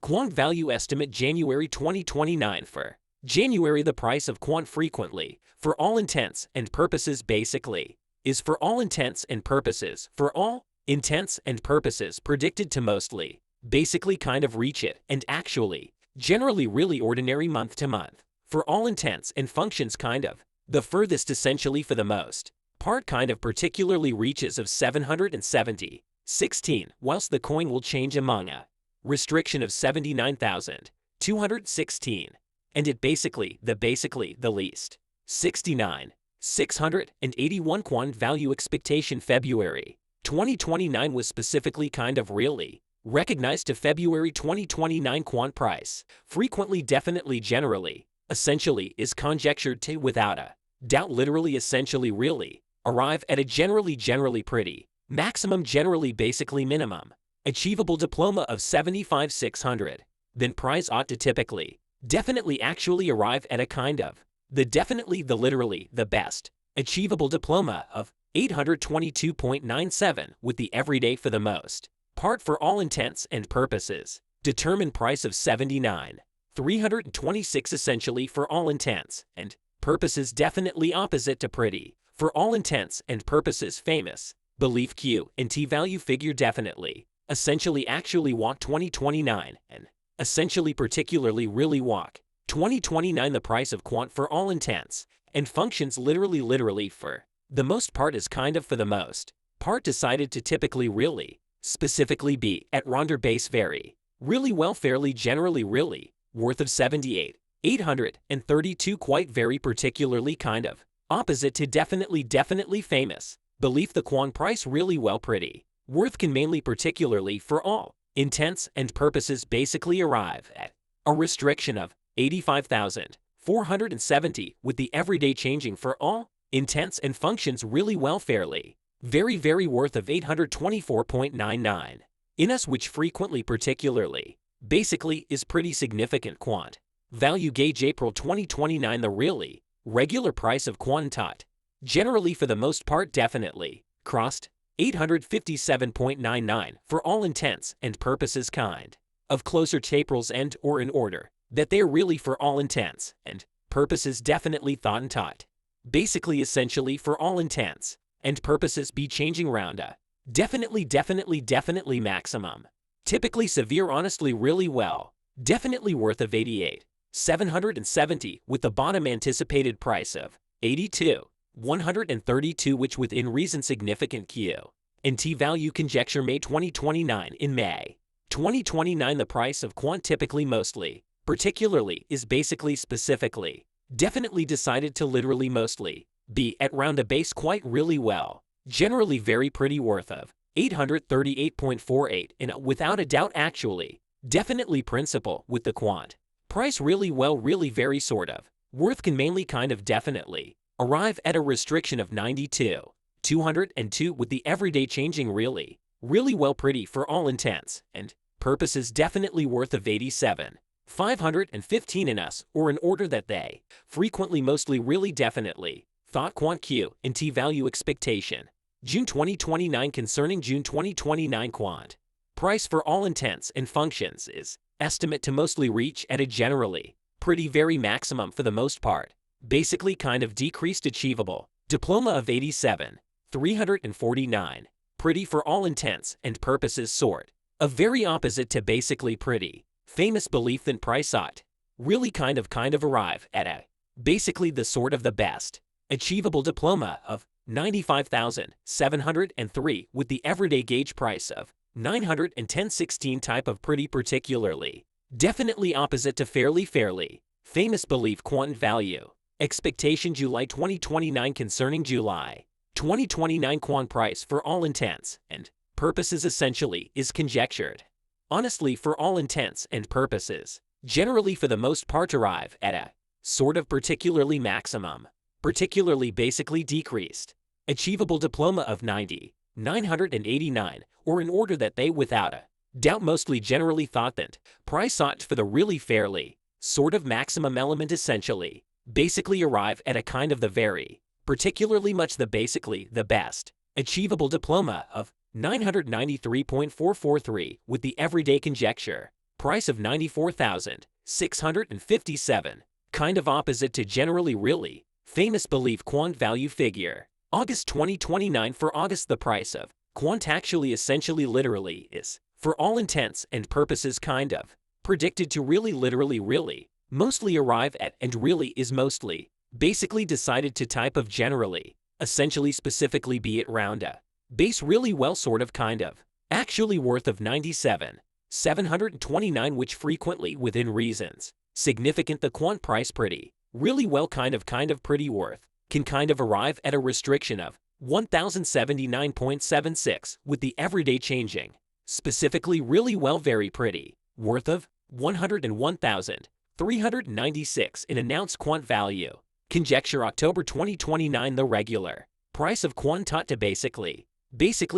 Quant value estimate January 2029 for January. The price of Quant frequently, for all intents and purposes basically, is for all intents and purposes, predicted to mostly, basically kind of reach it, and actually, generally really ordinary month to month, for all intents and functions kind of, the furthest essentially for the most part kind of particularly reaches of 770.16, whilst the coin will change among a restriction of 79,216, and it basically the least 69,681 Quant value expectation. February 2029 was specifically kind of really recognized to February 2029 Quant price, frequently, definitely, generally, essentially is conjectured to, without a doubt, literally, essentially, really, arrive at a generally pretty maximum, generally, basically, minimum achievable diploma of 75,600, then price ought to typically, definitely, actually arrive at a kind of, the definitely, the literally, the best achievable diploma of 822.97, with the everyday for the most part, for all intents and purposes, determined price of 79,326, essentially for all intents and purposes, definitely opposite to pretty, for all intents and purposes, famous belief Q and T value figure, definitely, essentially, actually walk 2029, and essentially, particularly, really walk 2029. The price of Quant for all intents and functions, literally for the most part, is kind of for the most part decided to typically, really, specifically be at ronder base very, really well, fairly, generally, really, worth of 78,832, quite very particularly kind of opposite to definitely famous belief. The Quant price really well pretty worth can mainly, particularly for all intents and purposes, basically arrive at a restriction of 85,470, with the everyday changing for all intents and functions really well, fairly very worth of 824.99 in us, which frequently, particularly, basically is pretty significant. Quant value gauge April 2029. The really regular price of Quant generally for the most part definitely crossed 857.99 for all intents and purposes, kind of closer to April's end, or in order that they're really for all intents and purposes definitely thought and taught, basically, essentially, for all intents and purposes be changing round a definitely maximum, typically severe, honestly, really well, definitely worth of 88,770, with the bottom anticipated price of 82,132, which within reason significant Q and T value conjecture May 2029. In May 2029, the price of Quant typically, mostly, particularly, is basically, specifically, definitely decided to literally mostly be at round a base quite really well, generally very pretty, worth of 838.48 in a, without a doubt, actually, definitely principle, with the Quant price really well, really very sort of worth can mainly kind of definitely arrive at a restriction of 92,202, with the everyday changing really well pretty for all intents and purposes, definitely worth of 87,515 in us, or in order that they frequently, mostly, really, definitely thought. Quant Q and T value expectation June 2029 concerning June 2029 Quant price for all intents and functions is estimate to mostly reach at a generally pretty very maximum for the most part, basically kind of decreased achievable diploma of 87,349, pretty for all intents and purposes, sort of very opposite to basically pretty famous belief. Then price ought really kind of arrive at a basically the sort of the best achievable diploma of 95,703, with the everyday gauge price of 910.16, type of pretty particularly definitely opposite to fairly famous belief. Quant value expectation July 2029 concerning July 2029 Quant price for all intents and purposes essentially is conjectured, honestly, for all intents and purposes, generally for the most part arrive at a sort of particularly maximum, particularly basically decreased achievable diploma of 90,989, or in order that they without a doubt mostly generally thought that price ought for the really fairly sort of maximum element essentially basically arrive at a kind of the very particularly much the basically the best achievable diploma of 993.443, with the everyday conjecture price of 94,657, kind of opposite to generally really famous belief Quant value figure. August 2029 for August the price of Quant actually essentially literally is, for all intents and purposes kind of, predicted to really literally really, mostly arrive at and really is mostly, basically decided to type of generally, essentially specifically be it round a, base really well sort of kind of, actually worth of 97,729 which frequently within reasons, significant the Quant price pretty, really well kind of pretty worth, can kind of arrive at a restriction of 1079.76 with the everyday changing, specifically really well very pretty, worth of 101,396 in announced Quant value. Conjecture October 2029 the regular price of Quant taught to basically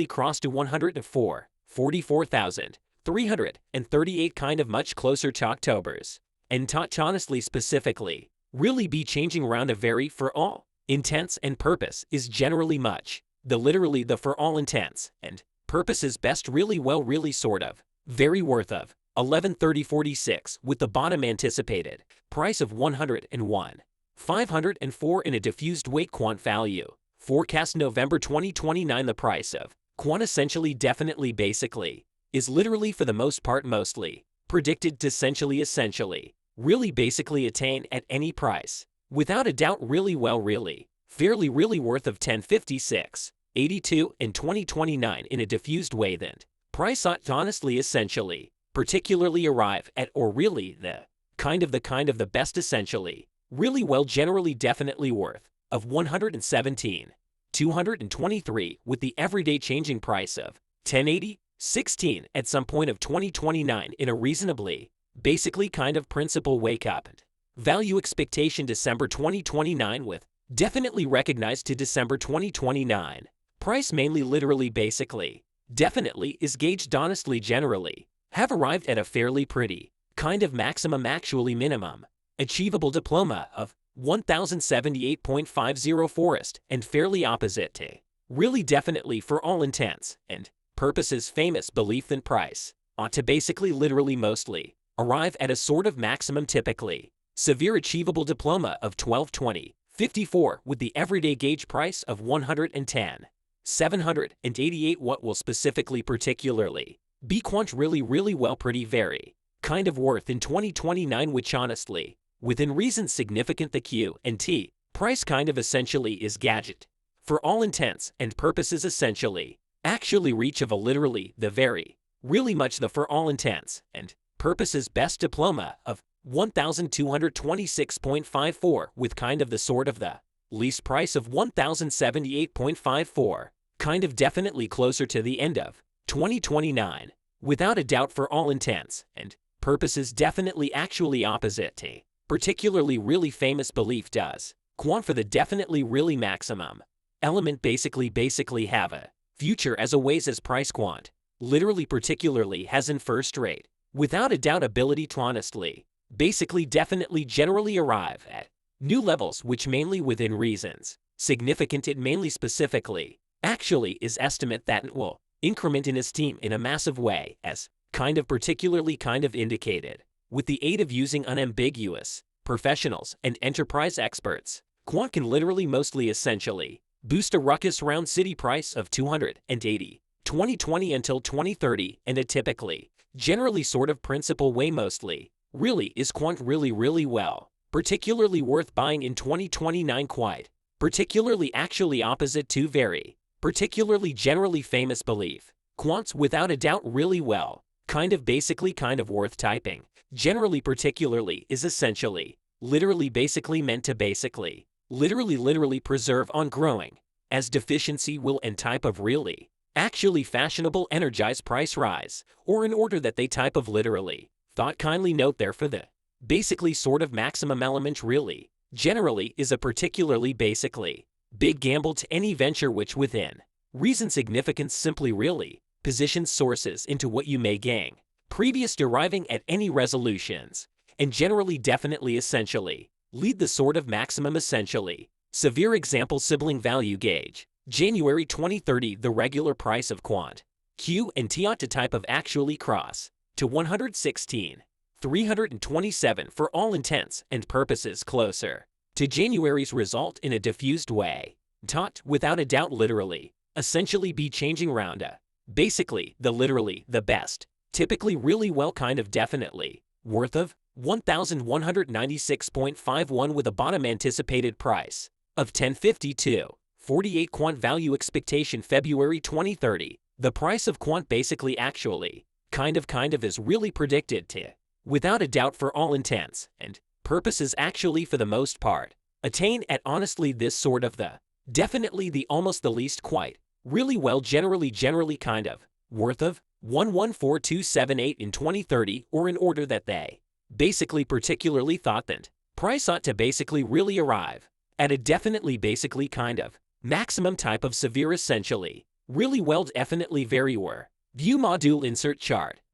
cross to 144,338 kind of much closer to October's, and taught honestly specifically, really be changing round a very for all intents and purpose is generally much, the literally the for all intents and purposes best really well really sort of, very worth of 1130.46 with the bottom anticipated price of 101,504 in a diffused weight Quant value. Forecast November 2029 the price of Quant essentially definitely basically is literally for the most part mostly predicted to essentially really basically attain at any price, without a doubt really well really, fairly really worth of 1056.82 in 2029 in a diffused way then. Price ought to honestly essentially particularly arrive at or really the kind of the best essentially, really well generally definitely worth of 117,223 with the everyday changing price of 1080.16 at some point of 2029 in a reasonably, basically kind of principal wake up and value expectation December 2029 with definitely recognized to December 2029. Price mainly literally basically, definitely is gauged honestly generally, have arrived at a fairly pretty, kind of maximum actually minimum, achievable diploma of 1078.50 forest and fairly opposite to, really definitely for all intents and purposes famous belief than price, ought to basically literally mostly, arrive at a sort of maximum typically, severe achievable diploma of 1220.54 with the everyday gauge price of 110,788 what will specifically particularly be Quant really well pretty very, kind of worth in 2029 which honestly, within reason significant the Q and T, price kind of essentially is gadget, for all intents and purposes essentially, actually reach of a literally the very, really much the for all intents and purposes best diploma of 1226.54 with kind of the sort of the least price of 1078.54, kind of definitely closer to the end of 2029, without a doubt for all intents and purposes definitely actually opposite to, particularly really famous belief does, Quant for the definitely really maximum element basically have a future as a ways as price Quant, literally particularly has in first rate, without a doubt ability to honestly, basically definitely generally arrive at new levels which mainly within reasons, significant it mainly specifically, actually is estimate that it will increment in esteem in a massive way as kind of particularly kind of indicated, with the aid of using unambiguous professionals and enterprise experts, Quant can literally mostly essentially boost a ruckus round city price of 280, 2020 until 2030 and a typically, generally sort of principal way mostly, really is Quant really well, particularly worth buying in 2029 quite, particularly actually opposite to very, particularly generally famous belief, Quant's without a doubt really well, kind of basically kind of worth typing, generally particularly is essentially, literally basically meant to basically, literally preserve on growing, as deficiency will and type of really, actually fashionable energize price rise, or in order that they type of literally, thought kindly note there for the, basically sort of maximum element really, generally is a particularly basically, big gamble to any venture which within, reason significance simply really, positions sources into what you may gain, previous deriving at any resolutions, and generally definitely essentially, lead the sort of maximum essentially, severe example sibling value gauge, January 2030 the regular price of Quant, Q and T ought to type of actually cross, to 116, 327 for all intents and purposes closer to January's result in a diffused way. Taught, without a doubt, literally, essentially be changing rounda. Basically, the literally, the best, typically really well kind of definitely, worth of 1,196.51 with a bottom anticipated price of 1052. 48 Quant value expectation February 2030. The price of Quant basically actually, kind of is really predicted to, without a doubt for all intents and purposes actually for the most part, attain at honestly this sort of the, definitely the almost the least quite, really well generally kind of, worth of 114278 in 2030 or in order that they basically particularly thought that price ought to basically really arrive at a definitely basically kind of maximum type of severe essentially really well definitely very were view module insert chart.